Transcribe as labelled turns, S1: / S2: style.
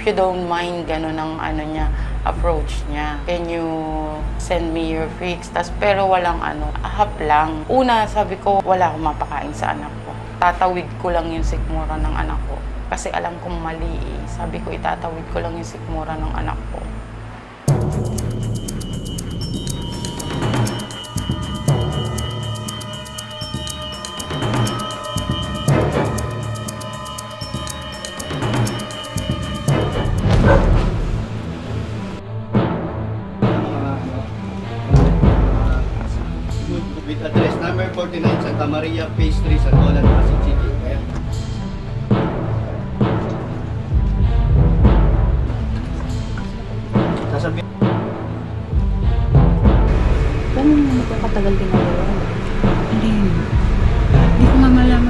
S1: If you don't mind, gano'n ang ano niya, approach niya. Can you send me your pics? Pero walang ahap lang. Una, sabi ko, wala akong mapakain sa anak ko. Tatawid ko lang yung sikmura ng anak ko. Kasi alam kong mali eh. Sabi ko, itatawid ko lang yung sikmura ng anak ko.
S2: With address number 49 Santa Maria, Phase 3, Santolan, Pasig City. Ayan. Sasabihin.
S3: Ganun mo katagal ginagawa?
S4: Hindi. Hindi ko mamalaman